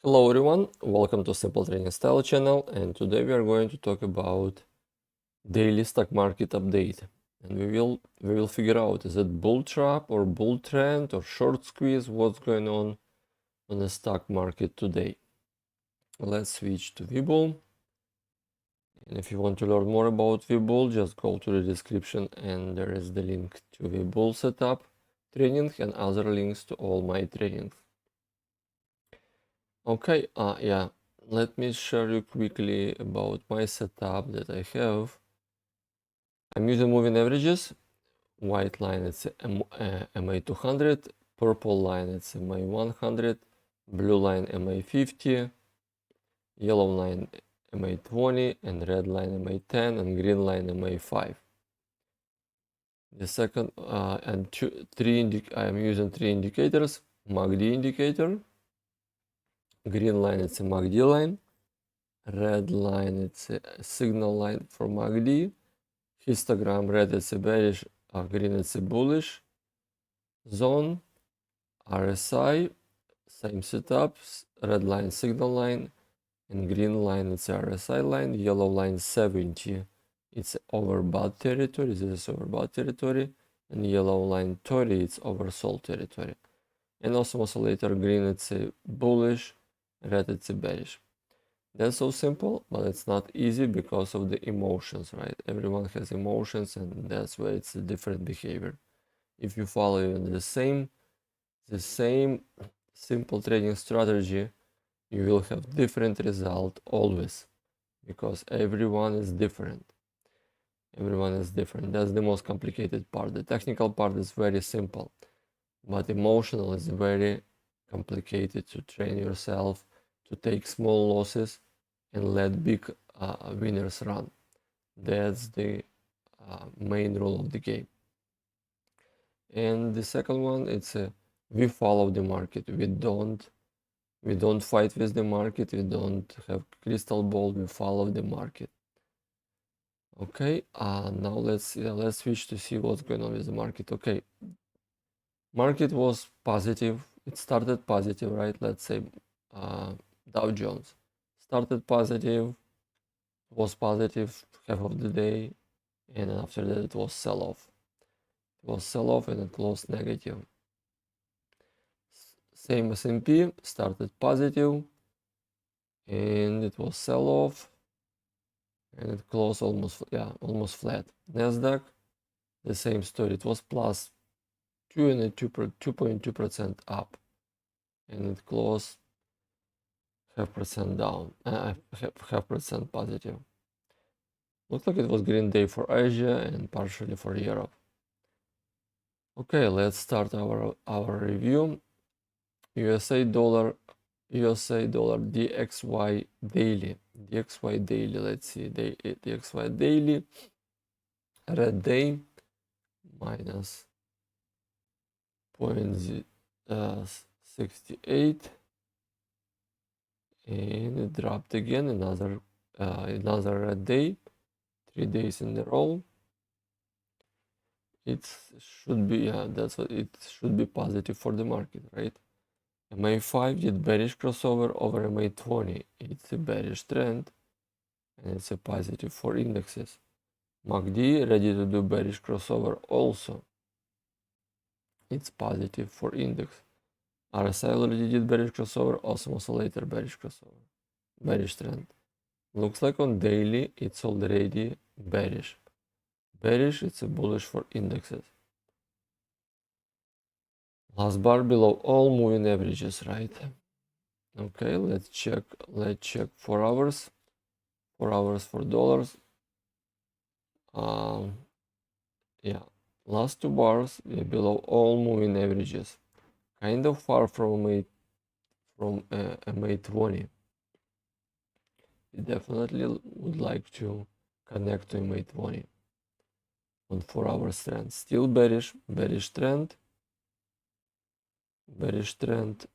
Hello everyone, welcome to Simple Trading Style channel, and today we are going to talk about daily stock market update. And we will figure out, is it bull trap or bull trend or short squeeze, what's going on the stock market today. Let's switch to VBull. And if you want to learn more about VBull, just go to the description and there is the link to VBull setup training and other links to all my trainings. Okay, yeah, let me share you quickly about my setup that I have. I'm using moving averages. White line it's MA200, purple line it's MA100, blue line MA50, yellow line MA20, and red line MA10, and green line MA5. The second I'm using three indicators: MACD indicator, green line it's a MACD line, red line it's a signal line for MACD, histogram red it's a bearish, green it's a bullish zone, RSI, same setups, red line signal line, and green line it's RSI line, yellow line 70, it's overbought territory, this is overbought territory, and yellow line 30, it's oversold territory. And also oscillator green it's a bullish, red it's a bearish. That's so simple, but it's not easy because of the emotions, right? Everyone has emotions, and that's why it's a different behavior. If you follow even the same simple trading strategy, you will have different result always, because everyone is different. Everyone is different. That's the most complicated part. The technical part is very simple, but emotional is very complicated to train yourself to take small losses and let big winners run. That's the main rule of the game. And the second one, it's we follow the market. We don't fight with the market. We don't have crystal ball. We follow the market. Okay. Now let's switch to see what's going on with the market. Okay. Market was positive. It started positive, right? Let's say Dow Jones started positive, was positive half of the day, and after that it was sell-off. It was sell-off and it closed negative. Same S&P started positive and it was sell-off and it closed almost flat. Nasdaq, the same story. It was plus 2.2% up and it closed 0.5% down, 0.5% positive. Looks like it was green day for Asia and partially for Europe. Okay, let's start our review. USA dollar DXY daily. Let's see, DXY daily, red day minus 0.68, and it dropped again, another red day, 3 days in a row. It should be, that's what it should be, positive for the market, right? MA5 did bearish crossover over MA20. It's a bearish trend and it's a positive for indexes. MACD ready to do bearish crossover also. It's positive for index. RSI already did bearish crossover, also oscillator bearish crossover. Bearish trend. Looks like on daily it's already bearish. Bearish, it's a bullish for indexes. Last bar below all moving averages, right? Okay, let's check 4 hours. 4 hours for dollars. Yeah, last 2 bars below all moving averages. Kind of far from MA20. We definitely would like to connect to MA20 on 4 hours trend. Still bearish trend. Bearish trend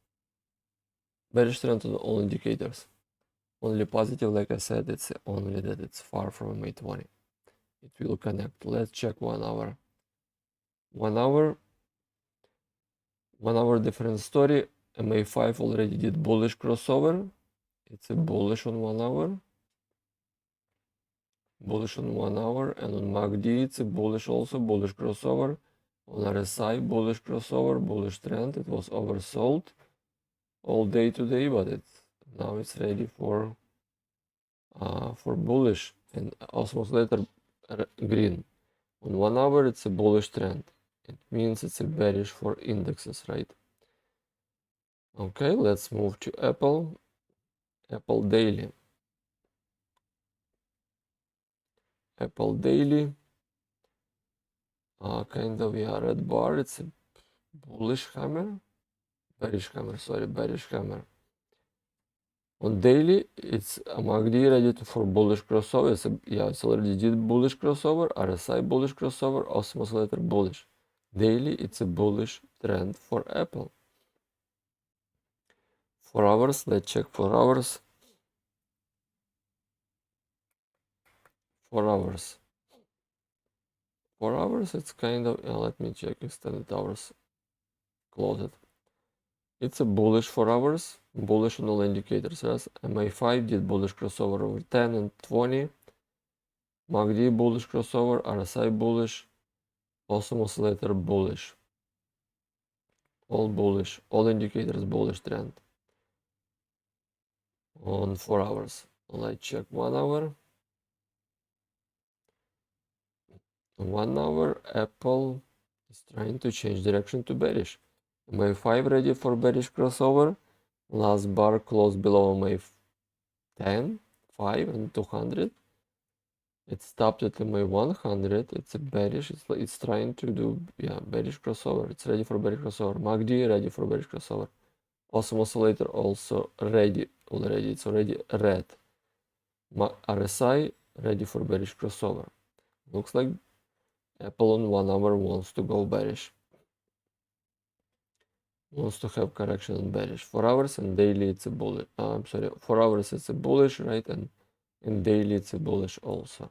on all indicators. Only positive, like I said, it's only that it's far from MA20. It will connect. Let's check 1 hour. 1 hour different story. MA5 already did bullish crossover. It's a bullish on 1 hour. Bullish on 1 hour, and on MACD it's a bullish also, bullish crossover. On RSI, bullish crossover, bullish trend. It was oversold all day today, but now it's ready for bullish, and Osmos later green. On 1 hour it's a bullish trend. It means it's a bearish for indexes, right? Okay, let's move to Apple. Apple daily. Apple daily. Kind of, yeah, red bar. It's a bullish hammer. Bearish hammer, sorry, bearish hammer. On daily, it's a MACD ready for bullish crossover. It's already did bullish crossover, RSI bullish crossover, Osmos later bullish. Daily, it's a bullish trend for Apple. 4 hours, let's check 4 hours. 4 hours. 4 hours, it's kind of, let me check extended hours. Close it. It's a bullish 4 hours, bullish on all indicators. Yes, MA5 did bullish crossover over 10 and 20. MACD bullish crossover, RSI bullish, Osmos later bullish. All bullish, all indicators bullish trend. On 4 hours. Let's check 1 hour. 1 hour, Apple is trying to change direction to bearish. MA5 ready for bearish crossover. Last bar closed below MA10, 5 and 200. It stopped at MA100. It's a bearish. It's trying to do bearish crossover. It's ready for bearish crossover. MACD ready for bearish crossover. Awesome oscillator also ready already. It's already red. RSI ready for bearish crossover. Looks like Apple on 1 hour wants to go bearish. Wants to have correction on bearish. 4 hours and daily it's a bullish. 4 hours it's a bullish, right? And daily it's a bullish also.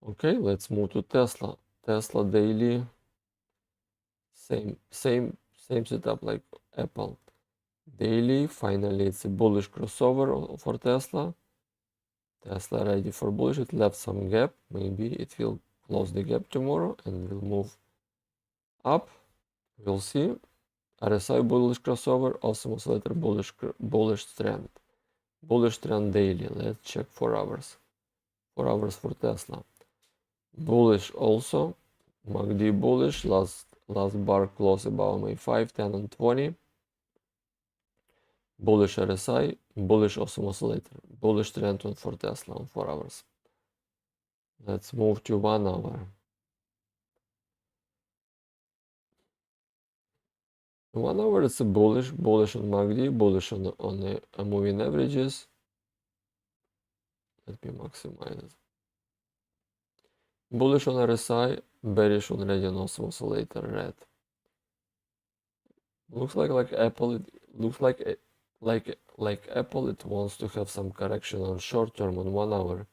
Okay, let's move to Tesla. Tesla daily, same setup like Apple. Daily, finally it's a bullish crossover for Tesla. Tesla ready for bullish. It left some gap. Maybe it will close the gap tomorrow and will move up. We'll see. RSI bullish crossover, also oscillator bullish trend. Bullish trend daily. Let's check 4 hours. 4 hours for Tesla. Bullish also. MACD bullish. Last bar close above MA5, 10 and 20. Bullish RSI, bullish oscillator. Bullish trend for Tesla on 4 hours. Let's move to 1 hour. 1 hour it's a bullish on MACD, bullish on the moving averages. Let me maximize it. Bullish on RSI, bearish on red and also oscillator red. Looks like Apple. It looks like Apple. It wants to have some correction on short term on 1 hour.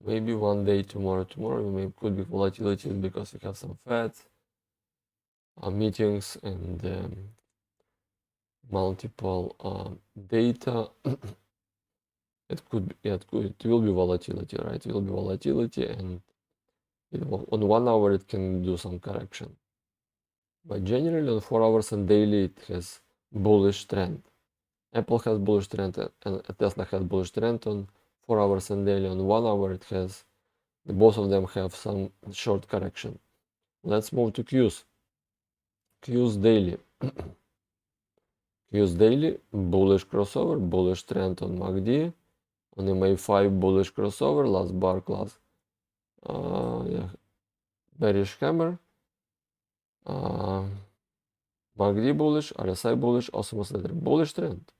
Maybe one day tomorrow. Maybe could be volatility because we have some Fed meetings and multiple data. It will be volatility, right? It will be volatility, and on 1 hour it can do some correction. But generally on 4 hours and daily it has bullish trend. Apple has bullish trend and Tesla has bullish trend on 4 hours and daily. On 1 hour it has, both of them have some short correction. Let's move to Qs. Qs daily. Qs daily, bullish crossover, bullish trend on MACD. On MA5 bullish crossover, last bar class. Bearish hammer. MACD bullish, RSI bullish, also oscillator bullish trend.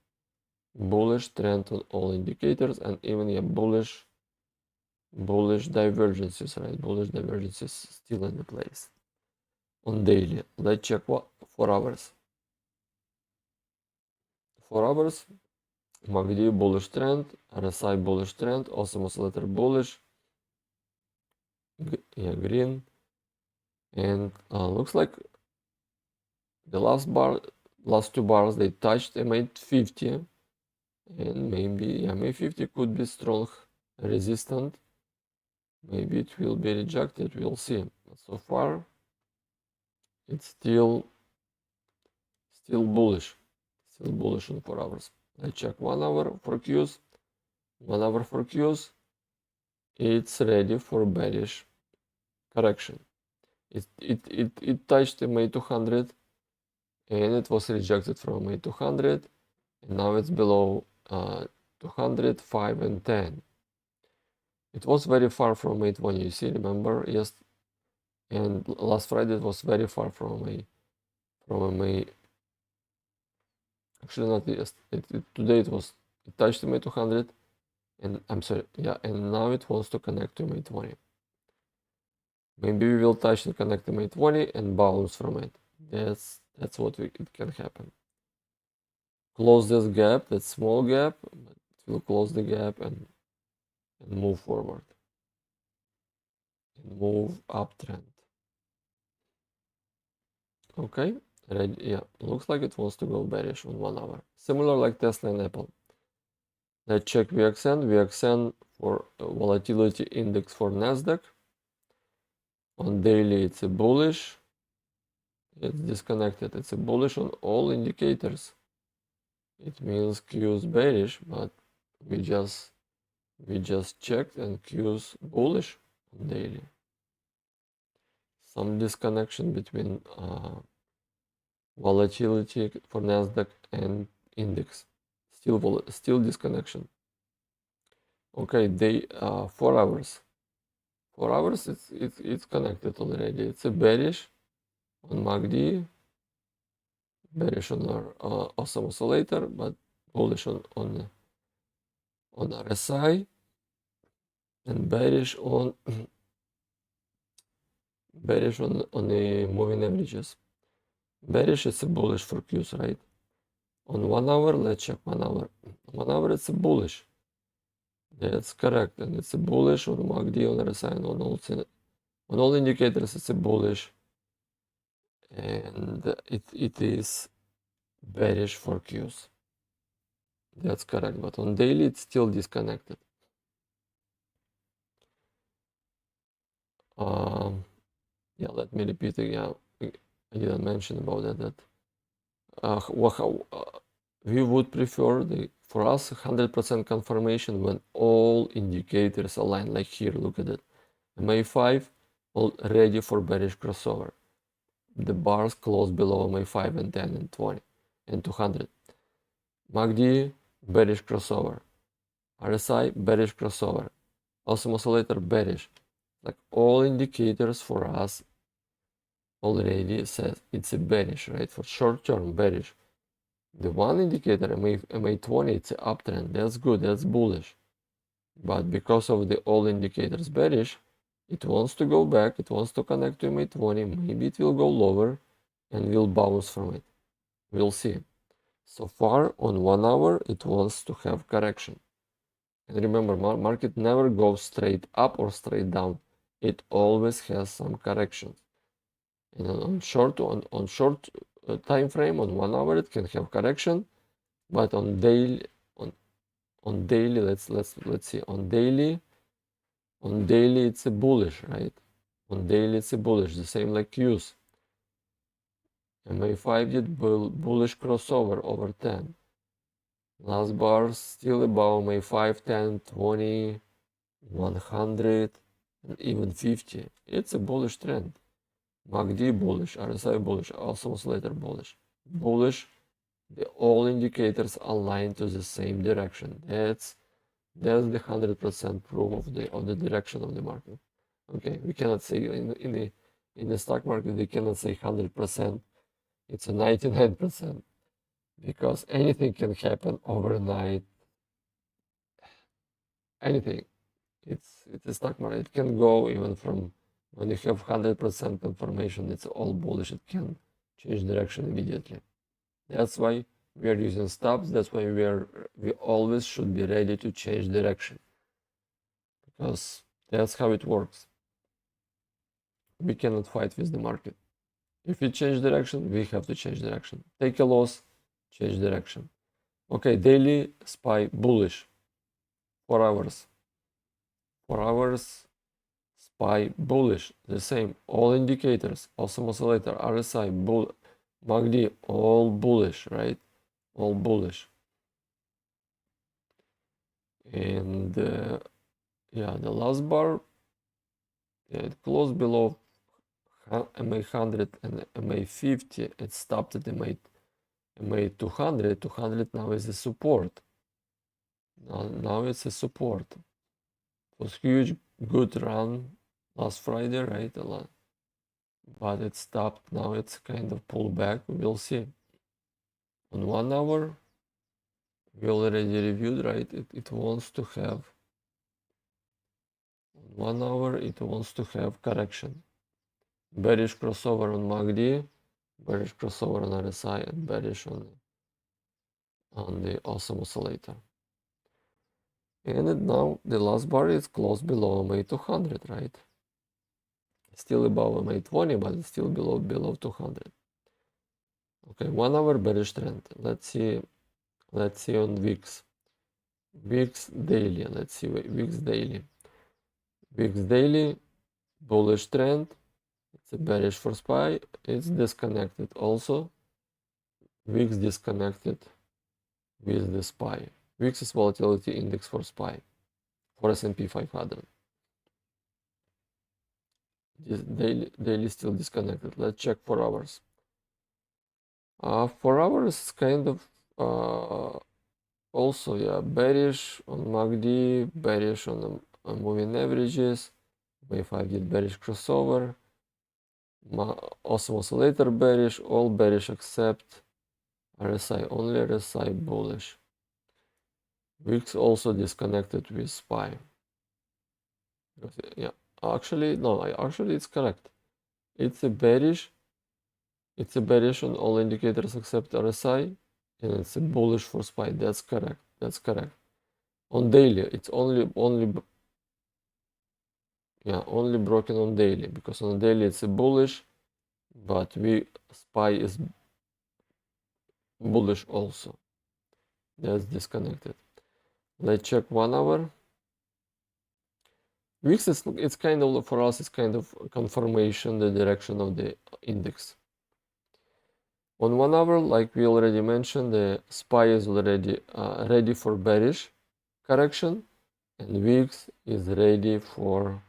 Bullish trend on all indicators and even bullish divergences, right? Bullish divergences still in the place. On daily, let's check 4 hours. 4 hours, MACD bullish trend, RSI bullish trend, also oscillator bullish. Green. And looks like the last bar last two bars, they touched MA50, and maybe MA50 could be strong resistant. Maybe it will be rejected, we'll see. But so far, it's still bullish. Still bullish on 4 hours. Let's check 1 hour for Qs. 1 hour for Qs. It's ready for bearish correction. It touched MA200 and it was rejected from MA200, and now it's below 200, 5 and 10. It was very far from MA20, you see, remember? Yes, and last Friday it was very far from MA. Actually, not yes. Today it touched MA200, and I'm sorry, yeah, and now it wants to connect to MA20. Maybe we will touch and connect to MA20 and bounce from it. That's what it can happen. Close this gap, that small gap, but it will close the gap and move forward and move uptrend. Okay, ready? Yeah, looks like it wants to go bearish on 1 hour. Similar like Tesla and Apple. Let's check VXN. VXN for volatility index for Nasdaq. On daily, it's a bullish. It's disconnected. It's a bullish on all indicators. It means Q is bearish, but we just checked and Q is bullish on daily. Some disconnection between volatility for Nasdaq and index. Still disconnection. Okay, day 4 hours. 4 hours, it's connected already. It's a bearish on MACD, bearish on our awesome oscillator, but bullish on RSI, and bearish on the moving averages. Bearish is a bullish for Qs, right? On 1 hour, let's check 1 hour. 1 hour, it's a bullish. That's correct, and it's a bullish on MACD, on RSI, and on all indicators. It's a bullish, and it is bearish for Qs. That's correct, but on daily it's still disconnected. Yeah, let me repeat again. I didn't mention about that. We would prefer for us 100% confirmation when all indicators align. Like here, look at it. MA5 all ready for bearish crossover. The bars close below MA5 and 10 and 20 and 200. MACD bearish crossover. RSI bearish crossover. Awesome oscillator bearish. Like all indicators for us already says it's a bearish, right? For short term bearish. The one indicator MA20, it's an uptrend. That's good, that's bullish. But because of the all indicators bearish, it wants to go back, it wants to connect to MA20, maybe it will go lower and will bounce from it. We'll see. So far on 1 hour, it wants to have correction. And remember, market never goes straight up or straight down. It always has some corrections. And on short time frame, on 1 hour, it can have correction, but on daily, let's see, on daily, it's a bullish, right? On daily, it's a bullish, the same like Qs. MA5 did bullish crossover over 10. Last bar still above MA5, 10, 20, 100, and even 50. It's a bullish trend. MACD bullish, RSI bullish, awesome oscillator bullish. Bullish, all indicators align to the same direction. That's the 100% proof of the direction of the market. Okay, we cannot say in the stock market we cannot say 100%. It's a 99% because anything can happen overnight. Anything. It's a stock market. It can go even from when you have 100% confirmation. It's all bullish. It can change direction immediately. That's why we are using stops. That's why we always should be ready to change direction, because that's how it works. We cannot fight with the market. If we change direction, we have to change direction. Take a loss, change direction. Okay, daily SPY bullish. 4 hours. 4 hours SPY bullish. The same. All indicators. Awesome oscillator. RSI. MACD. All bullish, right? All bullish. And yeah, the last bar, yeah, it closed below MA100 and MA50. It stopped at MA200. 200 now is a support. Now it's a support. It was huge, good run last Friday, right? But it stopped. Now it's kind of pullback. We'll see. On 1 hour, we already reviewed, right? It wants to have, on 1 hour, it wants to have correction. Bearish crossover on MACD, bearish crossover on RSI, and bearish on the awesome oscillator. And now the last bar is close below MA200, right? Still above MA20, but it's still below 200. Okay, 1 hour bearish trend. Let's see on VIX. VIX daily. Let's see VIX daily. VIX daily, bullish trend. It's a bearish for SPY. It's disconnected also. VIX disconnected with the SPY. VIX is volatility index for SPY, for S&P 500. This daily still disconnected. Let's check 4 hours. 4 hours kind of also, yeah, bearish on MACD, bearish on moving averages. MA5 did bearish crossover. Awesome oscillator bearish, all bearish except RSI, only RSI bullish. VIX also disconnected with SPY. Yeah, actually, no, actually it's correct. It's a bearish on all indicators except RSI, and it's a bullish for SPY. That's correct. That's correct. On daily, it's only broken on daily, because on daily it's a bullish, but SPY is bullish also. That's disconnected. Let's check 1 hour. VIX it's kind of, for us, it's kind of confirmation the direction of the index. On 1 hour, like we already mentioned, the SPY is already ready for bearish correction, and VIX is ready for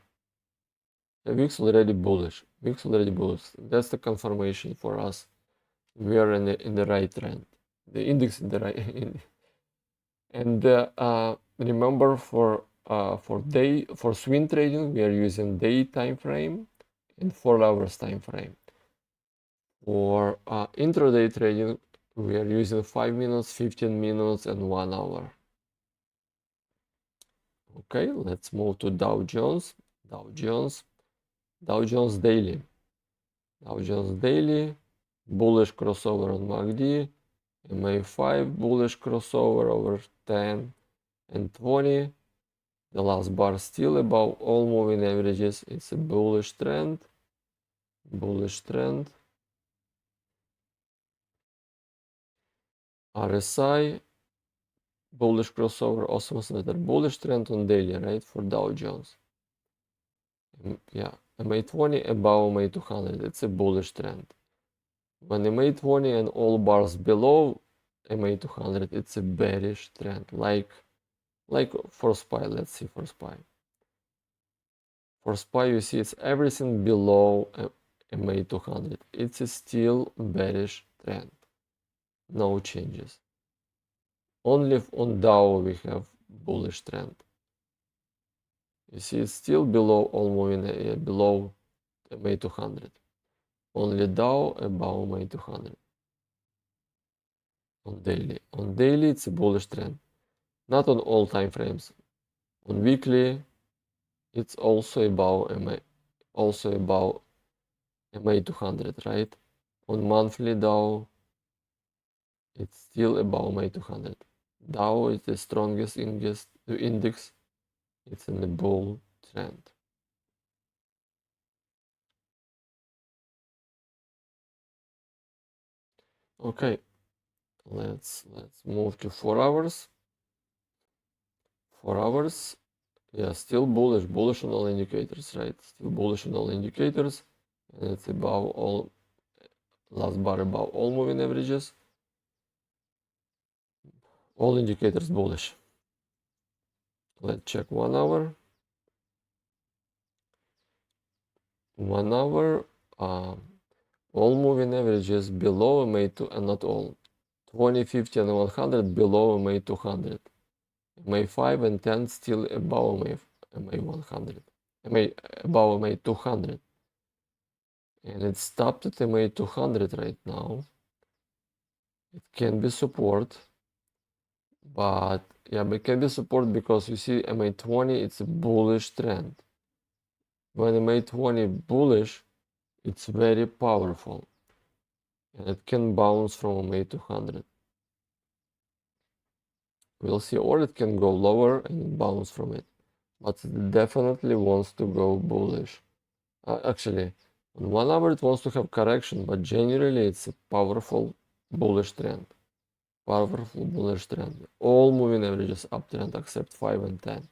VIX already bullish. VIX already bullish. That's the confirmation for us. We are in the right trend. The index in the right. And remember, for swing trading, we are using day time frame and 4 hours time frame. For intraday trading, we are using 5 minutes, 15 minutes, and 1 hour. Okay, let's move to Dow Jones. Dow Jones daily. Dow Jones daily, bullish crossover on MACD, MA5 bullish crossover over 10 and 20. The last bar still above all moving averages. It's a bullish trend. Bullish trend. RSI, bullish crossover, awesome oscillator, bullish trend on daily, right, for Dow Jones. Yeah, MA20 above MA200, it's a bullish trend. When MA20 and all bars below MA200, it's a bearish trend, like for SPY. Let's see for SPY. For SPY, you see it's everything below MA200. It's a still bearish trend. No changes. Only on Dow we have bullish trend. You see it's still below all moving below MA200. Only Dow above MA200. On daily it's a bullish trend. Not on all time frames. On weekly, it's also above MA200, right? On monthly Dow, it's still above MA200. Dow is the strongest index. It's in the bull trend. Okay, let's move to 4 hours. 4 hours, yeah, still bullish on all indicators, right? Still bullish on all indicators, and it's above all, last bar above all moving averages. All indicators bullish. Let's check 1 hour. 1 hour, all moving averages below MA2, and not all. 20, 50, and 100 below MA200. MA5 and 10 still above MA100. Above MA200. And it's stopped at MA200 right now. It can be support, but yeah, but it can be support because you see MA20, it's a bullish trend. When MA20 bullish, it's very powerful, and it can bounce from MA200. We'll see, or it can go lower and bounce from it, but it definitely wants to go bullish. Actually, on 1 hour it wants to have correction, but generally it's a powerful bullish trend. Powerful bullish trend. All moving averages uptrend except 5 and 10.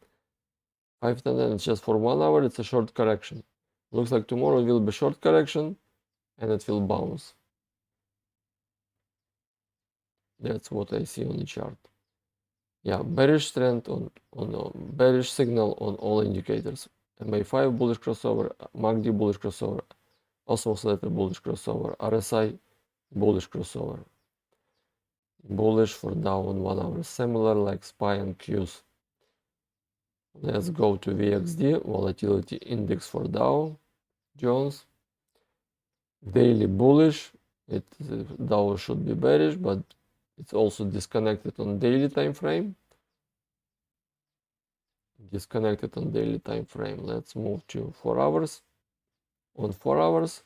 5, 10, and it's just for 1 hour, it's a short correction. Looks like tomorrow will be short correction and it will bounce. That's what I see on the chart. Yeah, bearish trend on bearish signal on all indicators. MA5 bullish crossover, MACD bullish crossover, oscillator bullish crossover, RSI bullish crossover. Bullish for Dow on 1 hour, similar like SPY and Qs. Let's go to VXD, volatility index for Dow Jones. Daily bullish. Dow should be bearish, but it's also disconnected on daily time frame. Disconnected on daily time frame. Let's move to 4 hours. On 4 hours,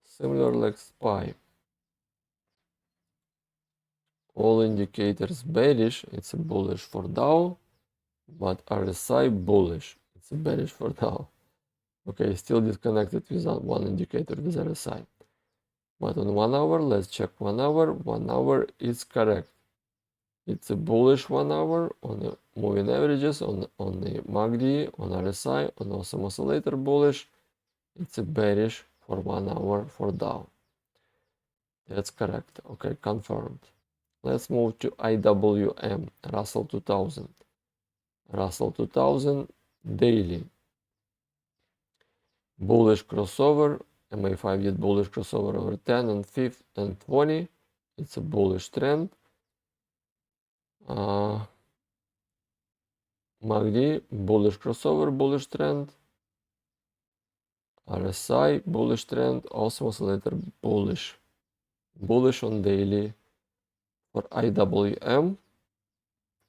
similar like SPY. All indicators bearish. It's a bullish for Dow, but RSI bullish. It's a bearish for Dow. Okay, still disconnected with one indicator with RSI. But on 1 hour, let's check 1 hour. 1 hour is correct. It's a bullish 1 hour on the moving averages, on the MACD, on RSI, on awesome oscillator bullish. It's a bearish for 1 hour for Dow. That's correct. Okay, confirmed. Let's move to IWM, Russell 2000. Russell 2000 daily. Bullish crossover. MA5 did bullish crossover over 10 and 5 and 20. It's a bullish trend. MACD bullish crossover, bullish trend. RSI bullish trend. Awesome oscillator bullish. Bullish on daily for IWM.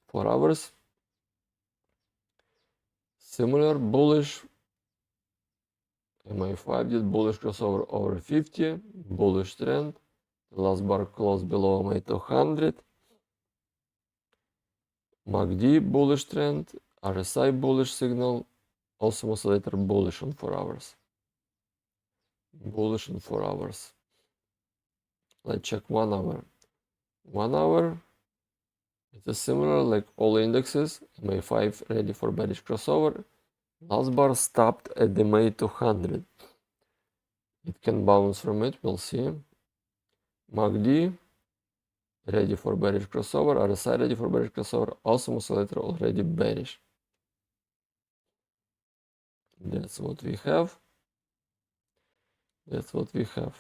4 hours. Similar bullish. MA5 did bullish crossover over 50. Bullish trend. The last bar closed below MA200. MACD bullish trend. RSI bullish signal. Awesome oscillator bullish on 4 hours. Bullish on 4 hours. Let's check 1 hour. 1 hour. It is similar like all indexes. MA5 ready for bearish crossover. Last bar stopped at the MA200. It can bounce from it, we'll see. MACD ready for bearish crossover. RSI ready for bearish crossover. Awesome oscillator already bearish. That's what we have. That's what we have.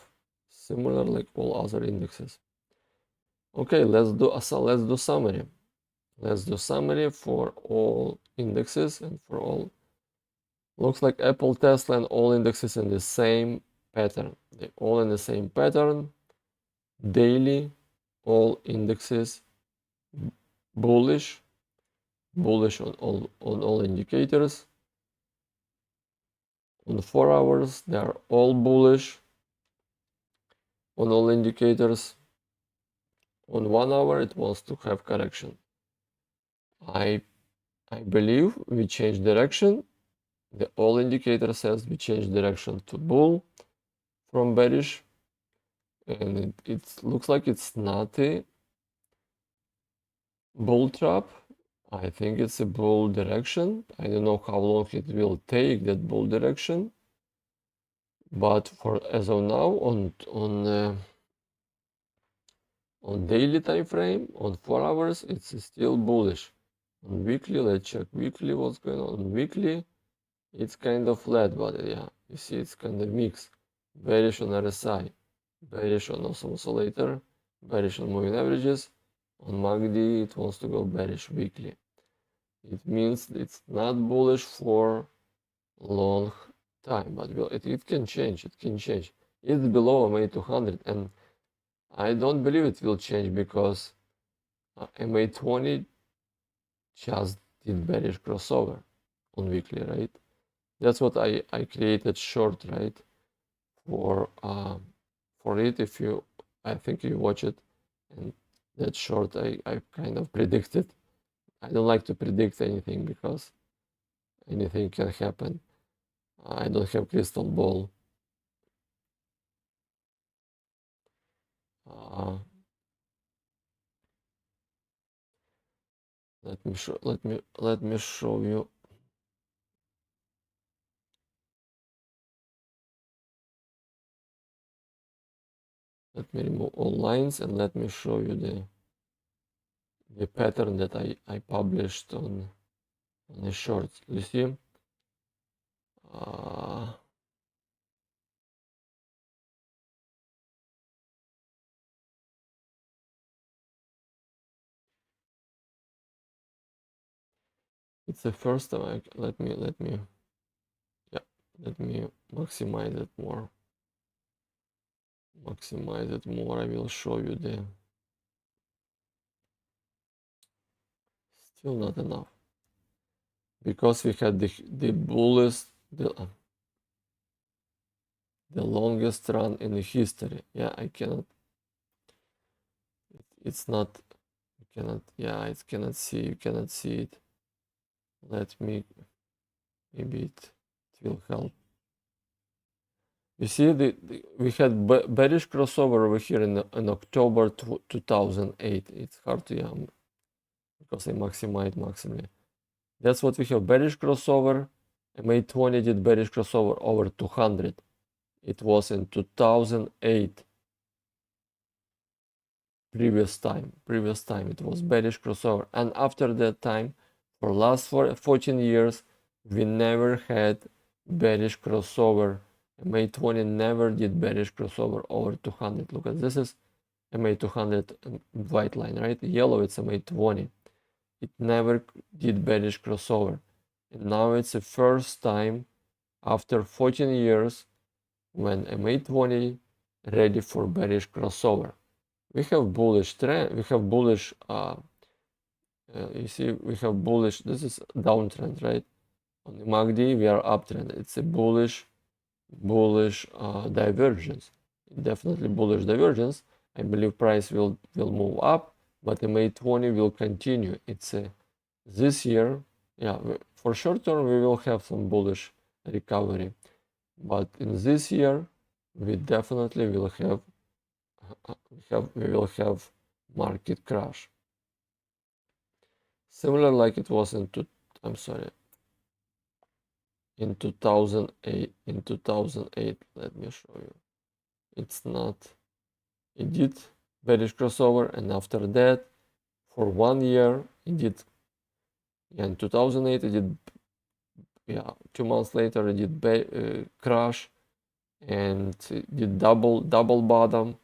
Similar like all other indexes. Okay, let's do summary. Let's do summary for all indexes and for all. Looks like Apple, Tesla, and all indexes in the same pattern. They're all in the same pattern. Daily, all indexes bullish. Bullish on all indicators. On 4 hours, they are all bullish on all indicators. On 1 hour, it wants to have correction. I believe we change direction. The all indicator says we change direction to bull from bearish. and it looks like it's not a bull trap. I think it's a bull direction. I don't know how long it will take, that bull direction, but for as of now on daily time frame, on 4 hours, it's still bullish. On weekly, let's check weekly what's going on. Weekly, it's kind of flat, but yeah, you see it's kind of mixed. Bearish on RSI, bearish on awesome oscillator, bearish on moving averages. On MACD, it wants to go bearish weekly. It means it's not bullish for long time, but it can change. It can change. It's below MA 200, and I don't believe it will change because MA 20 just did bearish crossover on weekly, right? That's what I created short, right? For it, if you, I think you watch it, and that short I kind of predicted. I don't like to predict anything because anything can happen. I don't have crystal ball. Let me show you. Let me remove all lines and let me show you the pattern that I published on the shorts. You see? It's the first time. Let me maximize it more. Maximize it more. I will show you the. Still not enough because we had the bullest, the longest run in the history. Yeah, I cannot. It's not. You cannot. Yeah, it cannot see. You cannot see it. Let me. Maybe it will help. You see, we had bearish crossover over here in October 2008. It's hard to because I maximized maximally. That's what we have, bearish crossover. MA 20 did bearish crossover over 200. It was in 2008. Previous time it was bearish crossover, and after that time, for last 14 years, we never had bearish crossover. MA 20 never did bearish crossover over 200. Look at this is MA 200 white line, right? Yellow, it's MA 20. It never did bearish crossover, and now it's the first time after 14 years when MA 20 ready for bearish crossover. We have bullish trend, we have bullish, you see, we have bullish, this is downtrend, right? On the MACD, we are uptrend. It's a bullish divergence. Definitely bullish divergence. I believe price will move up, but the MA 20 will continue. It's this year, yeah, for short term, we will have some bullish recovery. But in this year, we definitely will have we will have market crash, similar like it was in I'm sorry, in 2008. In 2008, let me show you. It's not. It did bearish crossover, and after that, for 1 year, it did. Yeah, in 2008, it did. Yeah, 2 months later, it did crash, and it did double bottom,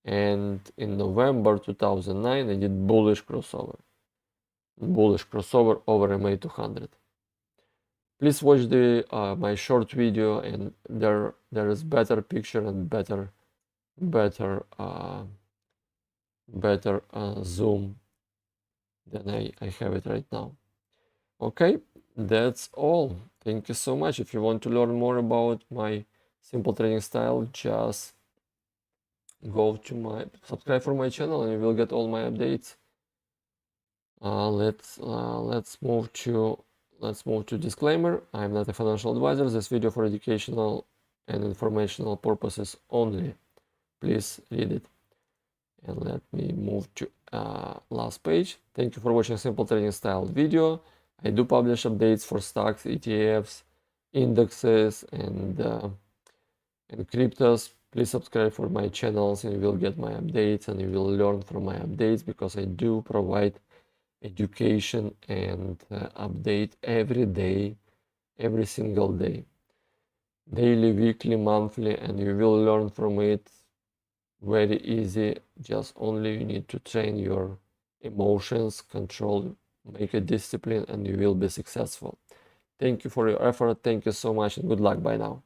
and in November 2009, it did bullish crossover over MA 200. Please watch the my short video, and there is better picture and better zoom than I have it right now. Okay, that's all. Thank you so much. If you want to learn more about my simple trading style, just go to my subscribe for my channel and you will get all my updates. Let's move to disclaimer. I'm not a financial advisor. This video for educational and informational purposes only. Please read it. And let me move to last page. Thank you for watching Simple Trading Style video. I do publish updates for stocks, ETFs, indexes, and cryptos. Please subscribe for my channels and you will get my updates and you will learn from my updates, because I do provide education and update every day, every single day, daily, weekly, monthly, and you will learn from it. Very easy. Just only you need to train your emotions, control, make a discipline, and you will be successful. Thank you for your effort. Thank you so much and good luck. Bye now.